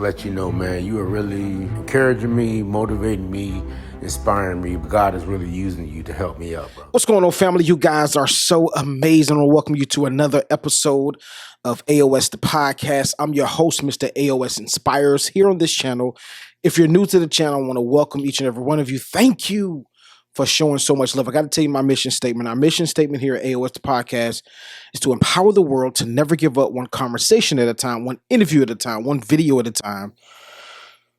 Let you know, man, you are really encouraging me, motivating me, inspiring me. God is really using you to help me out, bro. What's going on, family? You guys are so amazing. I welcome you to another episode of Aos The Podcast. I'm your host, Mr. Aosinspires, here on this channel. If you're new to the channel, I want to welcome each and every one of you. Thank you for showing so much love. I got to tell you my mission statement. Our mission statement here at Aos The Podcast is to empower the world to never give up, one conversation at a time, one interview at a time, one video at a time,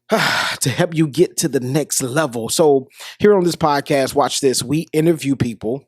to help you get to the next level. So here on this podcast, watch this. We interview people,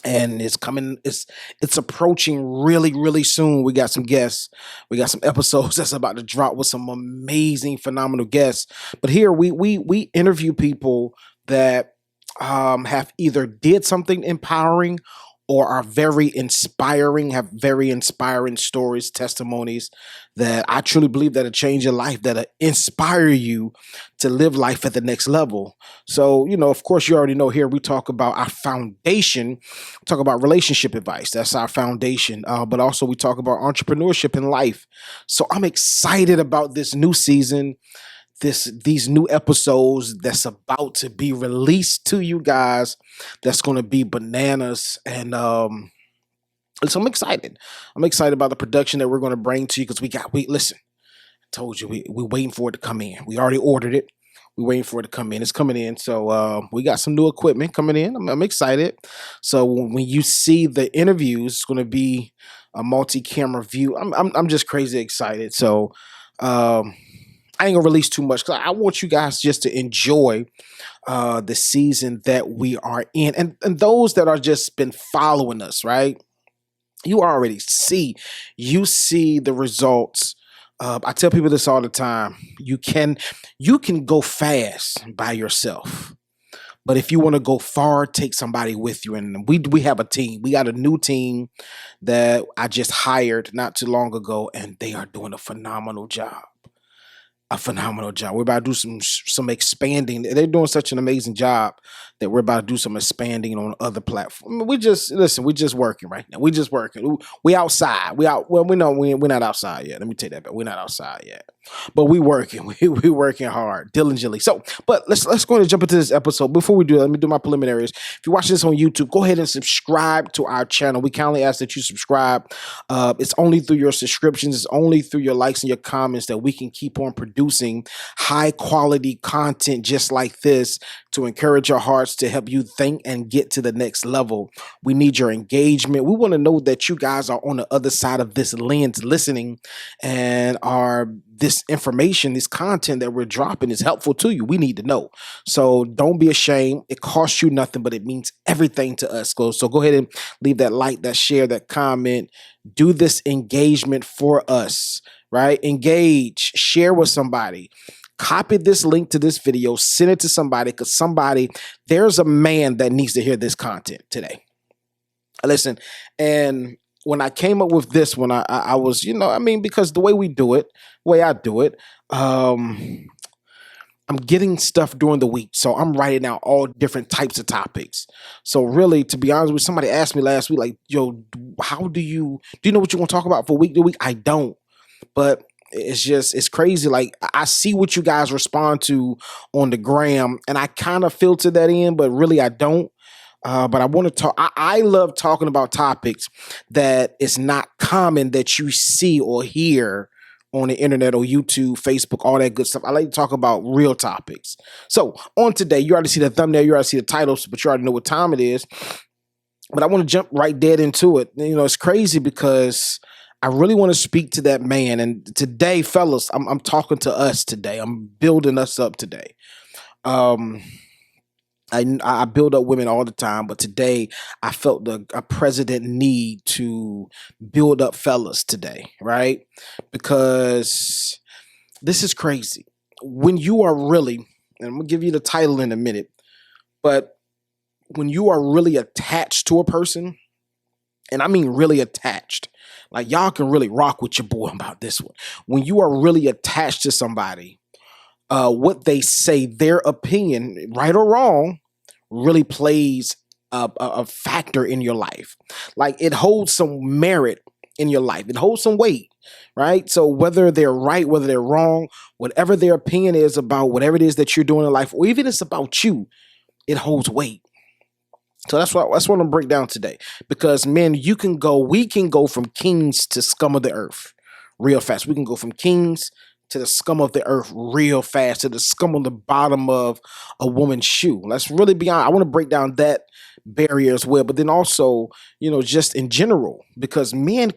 and it's approaching really soon. We got some guests. We got some episodes that's about to drop with some amazing, phenomenal guests. But here we interview people that have either did something empowering or are very inspiring, have very inspiring stories, testimonies that I truly believe that'll change your life, that'll inspire you to live life at the next level. So, of course, you already know here we talk about our foundation, we talk about relationship advice. That's our foundation. But also we talk about entrepreneurship in life. So I'm excited about this new season, these new episodes that's about to be released to you guys. That's going to be bananas. And so I'm excited. I'm excited about the production that we're going to bring to you, because listen, I told you, we're waiting for it to come in. We already ordered it. We're waiting for it to come in. It's coming in. So we got some new equipment coming in. I'm excited. So when you see the interviews, it's going to be a multi-camera view. I'm just crazy excited. So I ain't gonna release too much, because I want you guys just to enjoy the season that we are in. And those that are just been following us, right? You already see the results. I tell people this all the time. You can go fast by yourself, but if you want to go far, take somebody with you. And we have a team. We got a new team that I just hired not too long ago, and they are doing a phenomenal job. We're about to do some expanding. They're doing such an amazing job that we're about to do some expanding on other platforms. We're just working right now. We just working. We outside. Well, we know we're not outside yet. Let me take that back. We're not outside yet, but we working. We working hard, diligently. So, but let's go ahead and jump into this episode. Before we do that, let me do my preliminaries. If you're watching this on YouTube, go ahead and subscribe to our channel. We kindly ask that you subscribe. It's only through your subscriptions, it's only through your likes and your comments that we can keep on producing high quality content just like this to encourage your hearts, to help you think and get to the next level. We need your engagement. We want to know that you guys are on the other side of this lens listening, and this information, this content that we're dropping is helpful to you. We need to know. So don't be ashamed. It costs you nothing, but it means everything to us. So go ahead and leave that like, that share, that comment. Do this engagement for us, right? Engage, share with somebody. Copy this link to this video, send it to somebody, because there's a man that needs to hear this content today. Listen, and when I came up with this one, I was, because the way I do it, I'm getting stuff during the week. So I'm writing out all different types of topics. So really, to be honest with you, somebody asked me last week, like, yo, do you know what you want to talk about for week to week? I don't, but it's crazy. Like, I see what you guys respond to on the gram, and I kind of filter that in, but really I don't. But I want to talk. I love talking about topics that it's not common that you see or hear on the internet or YouTube, Facebook, all that good stuff. I like to talk about real topics. So on today, you already see the thumbnail, you already see the titles, but you already know what time it is. But I want to jump right dead into it. It's crazy because I really want to speak to that man. And today, fellas, I'm talking to us today. I'm building us up today. I build up women all the time, but today I felt a president need to build up fellas today, right? Because this is crazy. When you are really, and I'm going to give you the title in a minute, but when you are really attached to a person, and I mean really attached, like y'all can really rock with your boy about this one. When you are really attached to somebody, what they say, their opinion, right or wrong, really plays a factor in your life. Like, it holds some merit in your life. It holds some weight. right? So whether they're right, whether they're wrong, whatever their opinion is about whatever it is that you're doing in life, or even it's about you, it holds weight. So that's what I'm gonna break down today. Because men, we can go from kings to scum of the earth real fast. We can go from kings to the scum of the earth real fast, to the scum on the bottom of a woman's shoe. Let's really be honest. I want to break down that barrier as well, but then also, just in general, because we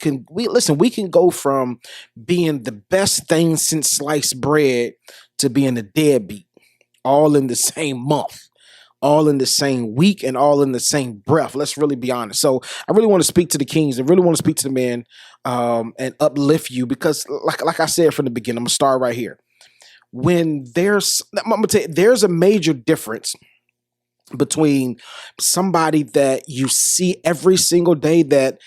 can go from being the best thing since sliced bread to being a deadbeat all in the same month, all in the same week, and all in the same breath. Let's really be honest. So I really want to speak to the kings and really want to speak to the men, and uplift you, because like I said from the beginning, I'm gonna start right here. I'm gonna tell you, there's a major difference between somebody that you see every single day that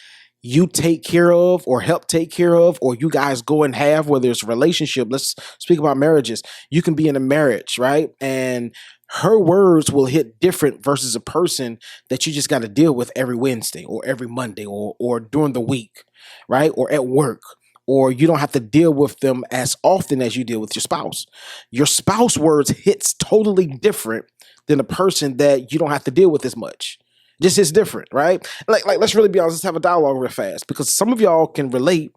you take care of or help take care of, or you guys go and have, whether it's a relationship. Let's speak about marriages. You can be in a marriage, right? And her words will hit different versus a person that you just got to deal with every Wednesday or every Monday or during the week, right? Or at work, or you don't have to deal with them as often as you deal with your spouse. Your spouse words hits totally different than a person that you don't have to deal with as much. Just is different, right? Like let's really be honest. Let's have a dialogue real fast, because some of y'all can relate.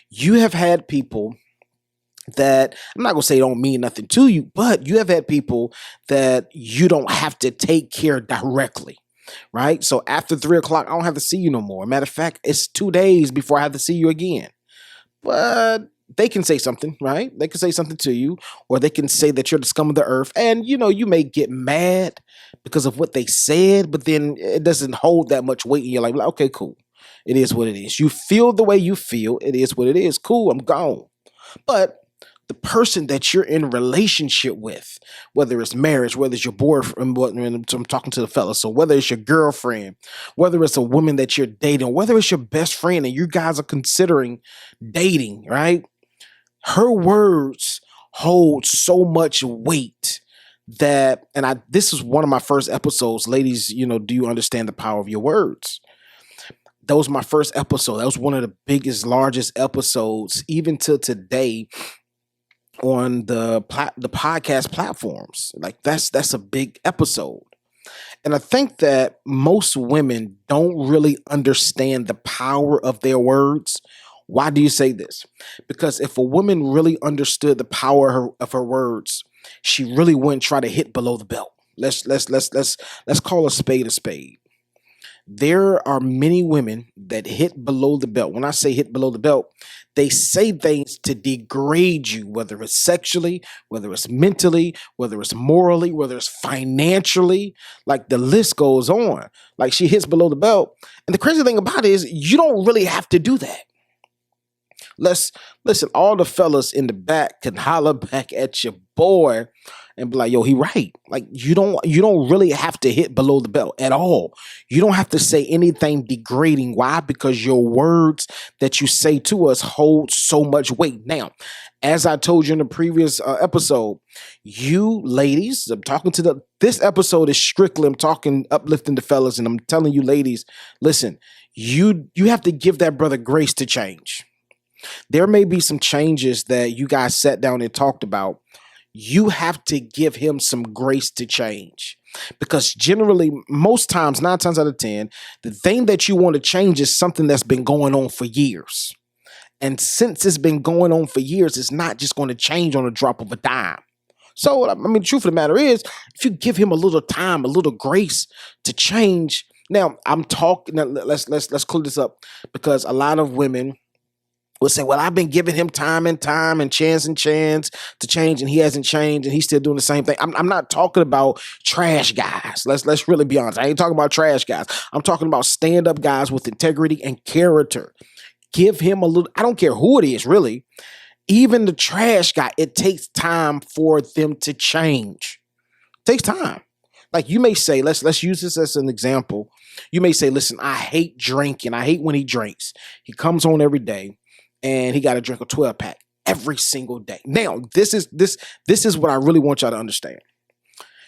You have had people that, I'm not gonna say don't mean nothing to you, but you have had people that you don't have to take care directly, right? So after 3 o'clock, I don't have to see you no more. Matter of fact, it's 2 days before I have to see you again. But they can say something, right? They can say something to you, or they can say that you're the scum of the earth. And, you may get mad because of what they said, but then it doesn't hold that much weight. And you're like, okay, cool. It is what it is. You feel the way you feel. It is what it is. Cool, I'm gone. But the person that you're in relationship with, whether it's marriage, whether it's your boyfriend, I'm talking to the fellas, so whether it's your girlfriend, whether it's a woman that you're dating, whether it's your best friend and you guys are considering dating, right? Her words hold so much weight that, this is one of my first episodes, ladies, do you understand the power of your words? That was my first episode. That was one of the biggest, largest episodes, even to today, on the podcast platforms. Like that's a big episode. And I think that most women don't really understand the power of their words. Why do you say this? Because if a woman really understood the power of her words, she really wouldn't try to hit below the belt. Let's call a spade a spade. There are many women that hit below the belt. When I say hit below the belt, they say things to degrade you, whether it's sexually, whether it's mentally, whether it's morally, whether it's financially. Like the list goes on. Like she hits below the belt. And the crazy thing about it is you don't really have to do that. Listen, all the fellas in the back can holler back at your boy and be like, yo, he right. Like you don't really have to hit below the belt at all. You don't have to say anything degrading. Why? Because your words that you say to us hold so much weight. Now, as I told you in the previous episode, you ladies, this episode is strictly, I'm talking uplifting the fellas, and I'm telling you ladies, listen, you have to give that brother grace to change. There may be some changes that you guys sat down and talked about. You have to give him some grace to change, because generally, most times, 9 times out of 10, the thing that you want to change is something that's been going on for years. And since it's been going on for years, it's not just going to change on a drop of a dime. So, the truth of the matter is, if you give him a little time, a little grace to change. Now, let's clear this up, because a lot of women will say, well, I've been giving him time and chance to change, and he hasn't changed, and he's still doing the same thing. I'm not talking about trash guys. Let's really be honest. I ain't talking about trash guys. I'm talking about stand-up guys with integrity and character. Give him a little, I don't care who it is, really. Even the trash guy, it takes time for them to change. It takes time. Like you may say, let's use this as an example. You may say, listen, I hate drinking. I hate when he drinks. He comes on every day, and he got to drink a 12-pack every single day. Now, this is what I really want y'all to understand.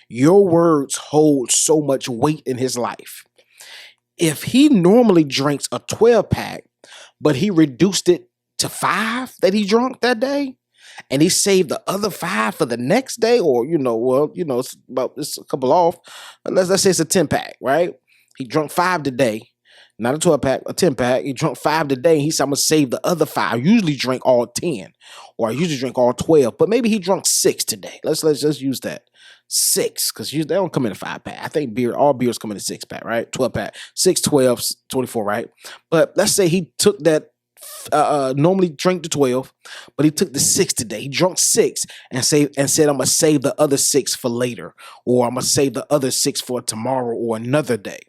Your words hold so much weight in his life. If he normally drinks a 12-pack, but he reduced it to 5 that he drunk that day, and he saved the other 5 for the next day, or it's a couple off. Let's say it's a 10-pack, right? He drunk 5 today, not a 12-pack, a 10-pack. He drunk 5 today. He said, I'm gonna save the other 5. I usually drink all 10, or I usually drink all 12, but maybe he drunk 6 today. Let's just use that. 6, because they don't come in a 5-pack. I think all beers come in a 6-pack, right? 12-pack, 6, 12, 24, right? But let's say he took that, normally drink the 12, but he took the 6 today. He drunk 6 and said, I'm gonna save the other 6 for later, or I'm gonna save the other 6 for tomorrow or another day.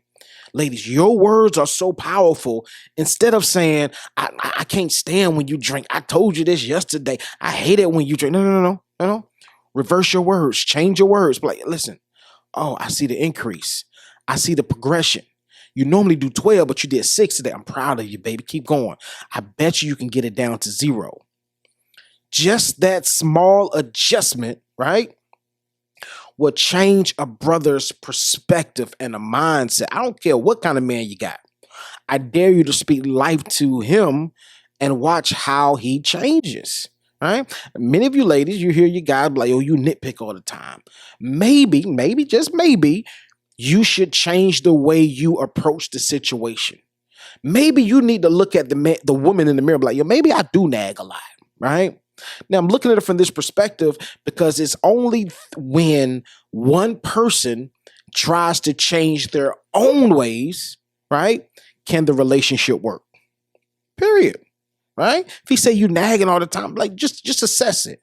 Ladies, your words are so powerful. Instead of saying, I can't stand when you drink. I told you this yesterday. I hate it when you drink. No. Reverse your words. Change your words. Like, listen, I see the increase. I see the progression. You normally do 12, but you did 6 today. I'm proud of you, baby. Keep going. I bet you can get it down to 0. Just that small adjustment, right, will change a brother's perspective and a mindset. I don't care what kind of man you got. I dare you to speak life to him and watch how he changes, right? Many of you ladies, you hear your guys be like, you nitpick all the time. Maybe, just maybe, you should change the way you approach the situation. Maybe you need to look at the woman in the mirror like, maybe I do nag a lot, right? Now, I'm looking at it from this perspective because it's only when one person tries to change their own ways, right, can the relationship work. Period. Right? If he say you nagging all the time, like just assess it.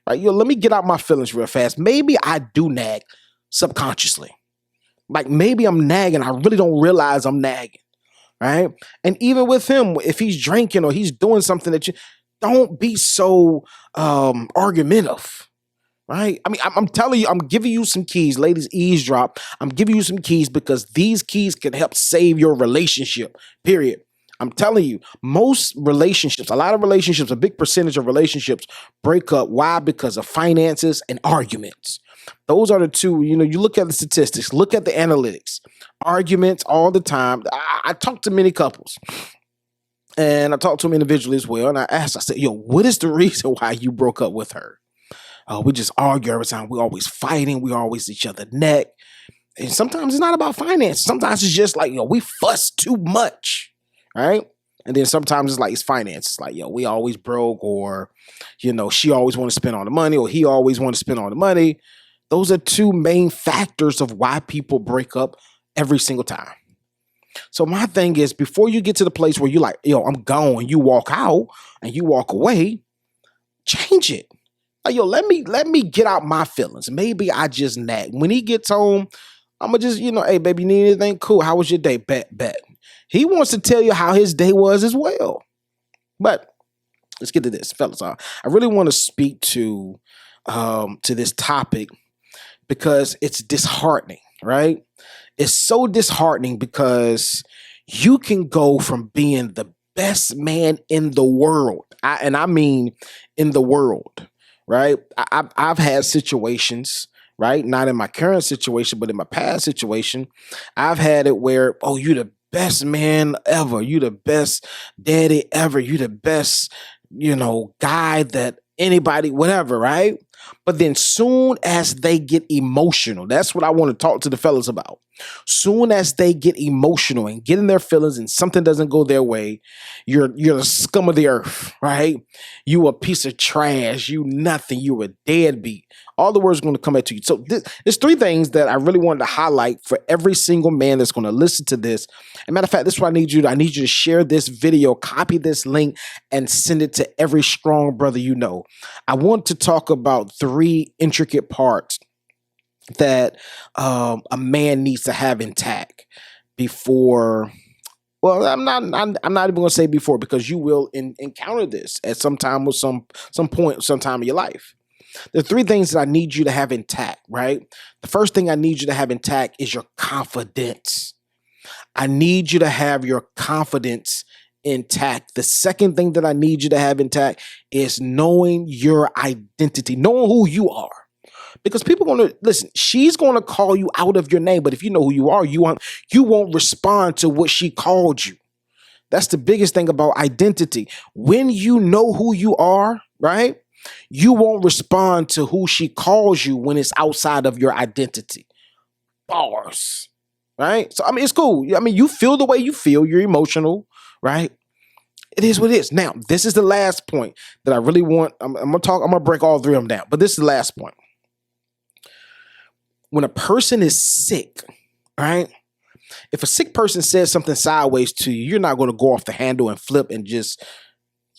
Right? Let me get out my feelings real fast. Maybe I do nag subconsciously. Like maybe I'm nagging. I really don't realize I'm nagging. Right? And even with him, if he's drinking or he's doing something that don't be so argumentative, right? I mean, I'm telling you, I'm giving you some keys. Ladies, eavesdrop. I'm giving you some keys because these keys can help save your relationship, period. I'm telling you, most relationships, a lot of relationships, a big percentage of relationships break up. Why? Because of finances and arguments. Those are the two, you look at the statistics, look at the analytics, arguments all the time. I talk to many couples. And I talked to him individually as well. And I said, what is the reason why you broke up with her? We just argue every time. We're always fighting. We always each other neck. And sometimes it's not about finance. Sometimes it's just like, we fuss too much, right? And then sometimes it's like it's finance. It's like, we always broke, or, she always want to spend all the money, or he always want to spend all the money. Those are two main factors of why people break up every single time. So my thing is, before you get to the place where you're like, I'm gone, you walk out and you walk away, change it. Like, let me get out my feelings. Maybe I just nag. When he gets home, I'm going to just, hey, baby, you need anything? Cool. How was your day? Bet. He wants to tell you how his day was as well. But let's get to this, fellas. I really want to speak to this topic because it's disheartening, right? It's so disheartening because you can go from being the best man in the world, I mean in the world, right? I've had situations, right? Not in my current situation, but in my past situation, I've had it where, you the best man ever. You the best daddy ever. You the best, guy that anybody, whatever, right? But then soon as they get emotional, that's what I want to talk to the fellas about. Soon as they get emotional and get in their feelings and something doesn't go their way, you're the scum of the earth, right? You a piece of trash. You nothing. You a deadbeat. All the words are going to come at you. So there's 3 things that I really wanted to highlight for every single man that's going to listen to this. As a matter of fact, this is what I need you to share this video, copy this link, and send it to every strong brother you know. I want to talk about 3 intricate parts that a man needs to have intact before. Well, I'm not even going to say before, because you will encounter this at some time or some point, sometime in your life. There are 3 things that I need you to have intact, right? The first thing I need you to have intact is your confidence. I need you to have your confidence intact. The second thing that I need you to have intact is knowing your identity, knowing who you are. Because people are going to, listen, she's going to call you out of your name, but if you know who you are, you won't respond to what she called you. That's the biggest thing about identity. When you know who you are, right? You won't respond to who she calls you when it's outside of your identity. Bars. Right? So, I mean, it's cool. I mean, you feel the way you feel. You're emotional, right? It is what it is. Now, this is the last point that I really want. I'm going to break all three of them down, but this is the last point. When a person is sick, right? If a sick person says something sideways to you, you're not going to go off the handle and flip and just,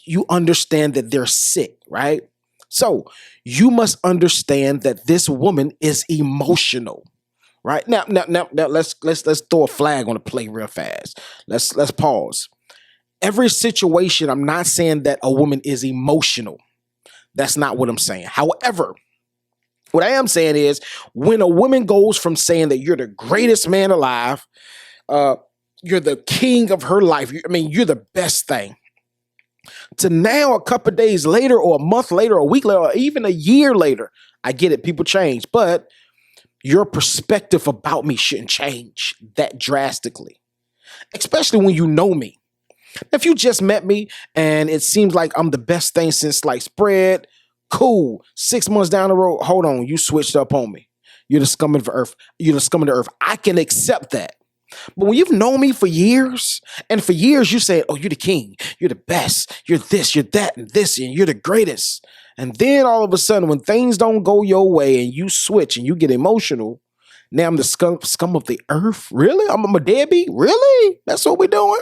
you understand that they're sick, right? So you must understand that this woman is emotional, right? Now let's throw a flag on the play real fast. Let's pause. Every situation, I'm not saying that a woman is emotional. That's not what I'm saying. However, what I am saying is when a woman goes from saying that you're the greatest man alive, you're the king of her life, you're the best thing, to now a couple of days later or a month later, a week later, or even a year later, I get it, people change, but your perspective about me shouldn't change that drastically, especially when you know me. If you just met me and it seems like I'm the best thing since sliced bread, cool. 6 months down the road, hold on, you switched up on me. You're the scum of the earth. You're the scum of the earth. I can accept that. But when you've known me for years, and for years you say, oh, you're the king, you're the best, you're this, you're that, and this, and you're the greatest. And then all of a sudden, when things don't go your way and you switch and you get emotional, now I'm the scum of the earth? Really? I'm a deadbeat? Really? That's what we're doing?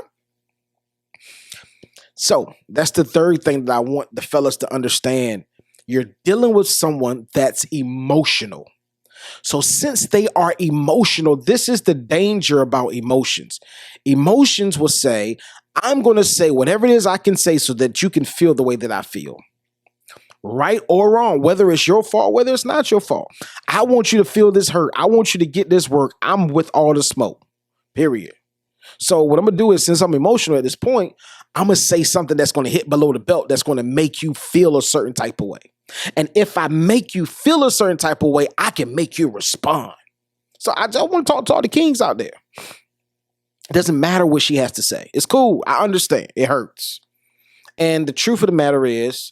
So that's the third thing that I want the fellas to understand. You're dealing with someone that's emotional. So since they are emotional, this is the danger about emotions. Emotions will say, I'm going to say whatever it is I can say so that you can feel the way that I feel. Right or wrong, whether it's your fault, whether it's not your fault. I want you to feel this hurt. I want you to get this work. I'm with all the smoke, period. So what I'm going to do is, since I'm emotional at this point, I'm going to say something that's going to hit below the belt that's going to make you feel a certain type of way. And if I make you feel a certain type of way, I can make you respond. So I just want to talk to all the kings out there. It doesn't matter what she has to say. It's cool. I understand. It hurts. And the truth of the matter is,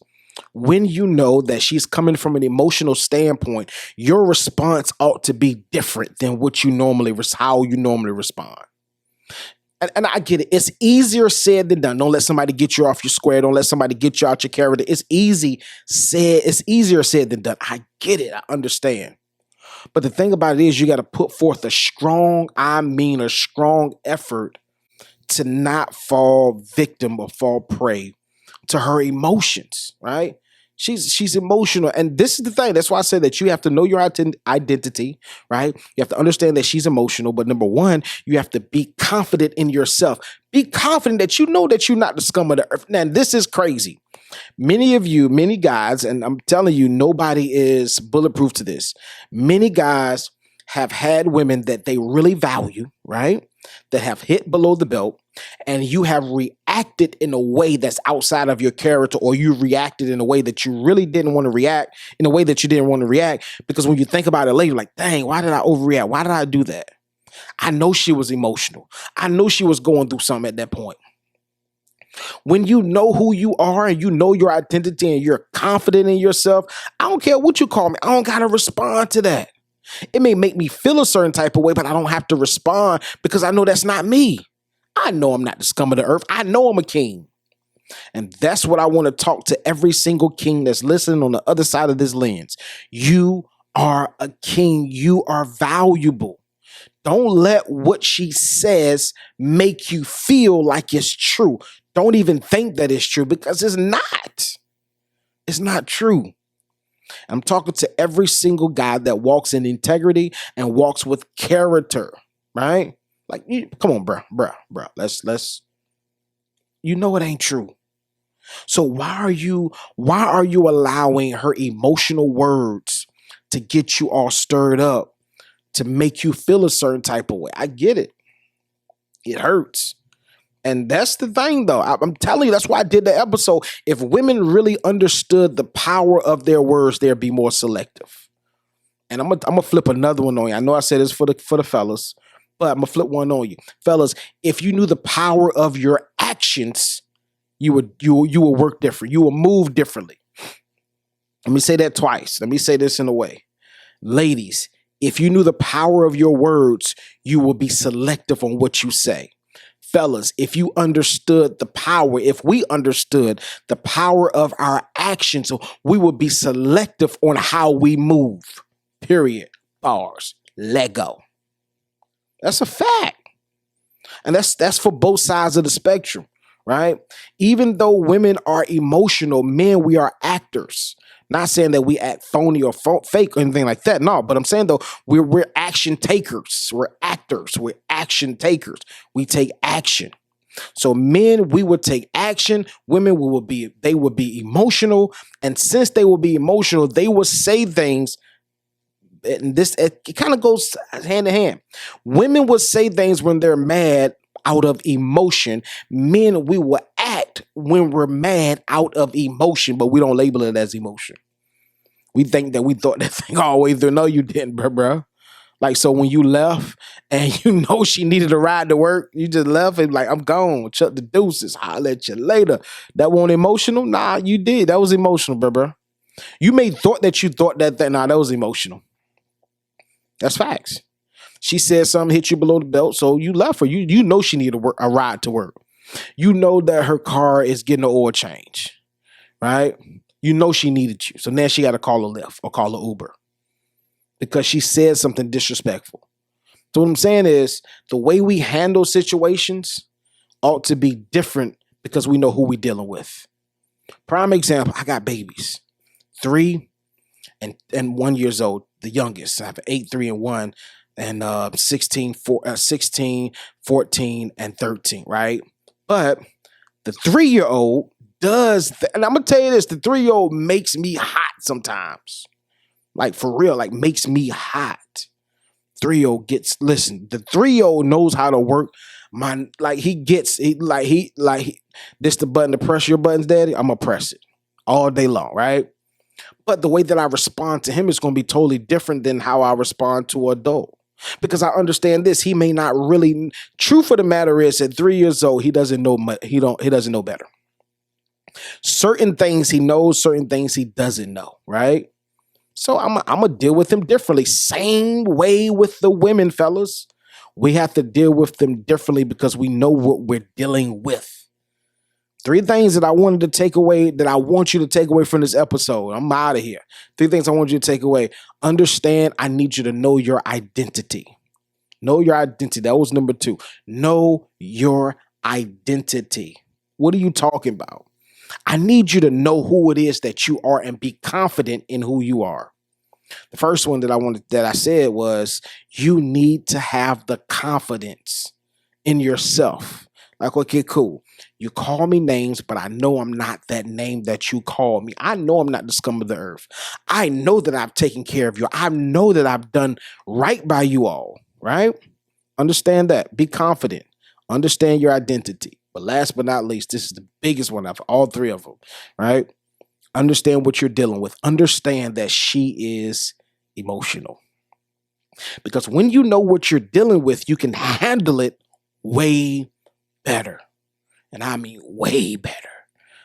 when you know that she's coming from an emotional standpoint, your response ought to be different than what you normally, how you normally respond. And I get it. It's easier said than done. Don't let somebody get you off your square. Don't let somebody get you out your character. It's easier said than done. I get it. I understand. But the thing about it is you got to put forth a strong effort to not fall victim or fall prey to her emotions, right? She's emotional. And this is the thing. That's why I say that you have to know your identity, right? You have to understand that she's emotional. But number one, you have to be confident in yourself. Be confident that you know that you're not the scum of the earth. Now, this is crazy. Many guys, and I'm telling you, nobody is bulletproof to this. Many guys have had women that they really value, right? That have hit below the belt, and you have reacted in a way that's outside of your character, or you reacted in a way that you really didn't want to react, in a way that you didn't want to react, because when you think about it later, you're like, dang, why did I overreact? Why did I do that? I know she was emotional. I know she was going through something at that point. When you know who you are and you know your identity and you're confident in yourself, I don't care what you call me. I don't got to respond to that. It may make me feel a certain type of way, but I don't have to respond because I know that's not me. I know I'm not the scum of the earth. I know I'm a king. And that's what I want to talk to every single king that's listening on the other side of this lens. You are a king. You are valuable. Don't let what she says make you feel like it's true. Don't even think that it's true, because it's not. It's not true. I'm talking to every single guy that walks in integrity and walks with character, right? Like, come on, bro. Let's. You know it ain't true. So why are you allowing her emotional words to get you all stirred up, to make you feel a certain type of way? I get it. It hurts. And that's the thing, though. I'm telling you, that's why I did the episode. If women really understood the power of their words, they'd be more selective. And I'm gonna flip another one on you. I know I said this for the fellas, but I'm gonna flip one on you. Fellas, if you knew the power of your actions, you would work different. You will move differently. Let me say that twice. Let me say this in a way. Ladies, if you knew the power of your words, you will be selective on what you say. Fellas, if you understood the power, if we understood the power of our actions, we would be selective on how we move. Period. Bars. Let go. That's a fact. And that's for both sides of the spectrum, right? Even though women are emotional, men, we are actors. Not saying that we act phony or fake or anything like that. No, but I'm saying though, we're action takers. We're actors. We're action takers. We take action. So men, we would take action. Women they would be emotional. And since they will be emotional, they will say things. And it kind of goes hand in hand. Women will say things when they're mad out of emotion. Men, we will act when we're mad out of emotion, but we don't label it as emotion. We think that we thought that thing all the way through. No, you didn't, bro. Like, so when you left and you know she needed a ride to work, you just left and like, I'm gone. Chuck the deuces. I'll let you later. That wasn't emotional? Nah, you did. That was emotional, bro. You may thought that you thought that. Nah, that was emotional. That's facts. She said something hit you below the belt, so you left her. You know she needed a ride to work. You know that her car is getting an oil change, right? You know she needed you. So now she got to call a Lyft or call an Uber because she said something disrespectful. So what I'm saying is the way we handle situations ought to be different because we know who we're dealing with. Prime example, I got babies, 3 and 1 years old, the youngest. I have 8, 3, and 1, and 16, 14, and 13, right? But the 3-year-old does, and I'm going to tell you this, the 3-year-old makes me hot sometimes. Like, for real, like, makes me hot. 3-year-old listen, the 3-year-old knows how to work this the button to press your buttons, daddy, I'm going to press it all day long, right? But the way that I respond to him is going to be totally different than how I respond to an adult. Because I understand this, he may not really. Truth of the matter is, at 3 years old, he doesn't know. He doesn't know better. Certain things he knows, certain things he doesn't know. Right. So I'm gonna deal with him differently. Same way with the women, fellas. We have to deal with them differently because we know what we're dealing with. 3 things that I wanted to take away, that I want you to take away from this episode. I'm out of here. 3 things I want you to take away. Understand, I need you to know your identity. Know your identity. That was number 2. Know your identity. What are you talking about? I need you to know who it is that you are and be confident in who you are. The first one that I said was you need to have the confidence in yourself. Like, okay, cool. You call me names, but I know I'm not that name that you call me. I know I'm not the scum of the earth. I know that I've taken care of you. I know that I've done right by you all, right? Understand that. Be confident. Understand your identity. But last but not least, this is the biggest one of all 3 of them, right? Understand what you're dealing with. Understand that she is emotional. Because when you know what you're dealing with, you can handle it way better. And I mean way better.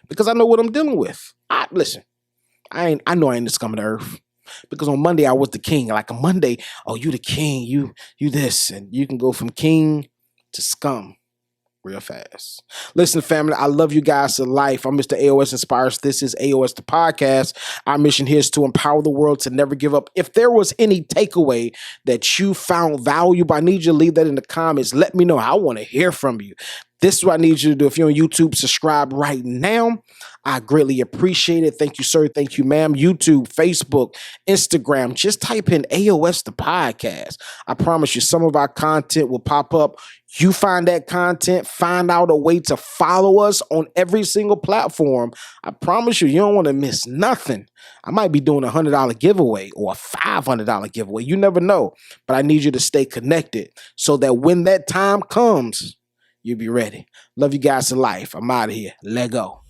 Because I know what I'm dealing with. I know I ain't the scum of the earth. Because on Monday I was the king. Like on Monday, oh, you the king, you this. And you can go from king to scum real fast. Listen, family, I love you guys to life. I'm Mr. Aosinspires. This is Aos The Podcast. Our mission here is to empower the world to never give up. If there was any takeaway that you found valuable, I need you to leave that in the comments. Let me know. I want to hear from you. This is what I need you to do. If you're on YouTube, subscribe right now. I greatly appreciate it. Thank you, sir. Thank you, ma'am. YouTube, Facebook, Instagram. Just type in Aos The Podcast. I promise you some of our content will pop up. You find that content, find out a way to follow us on every single platform. I promise you don't want to miss nothing. I might be doing a $100 giveaway or a $500 giveaway. You never know. But I need you to stay connected so that when that time comes, you'll be ready. Love you guys to life. I'm out of here. Let go.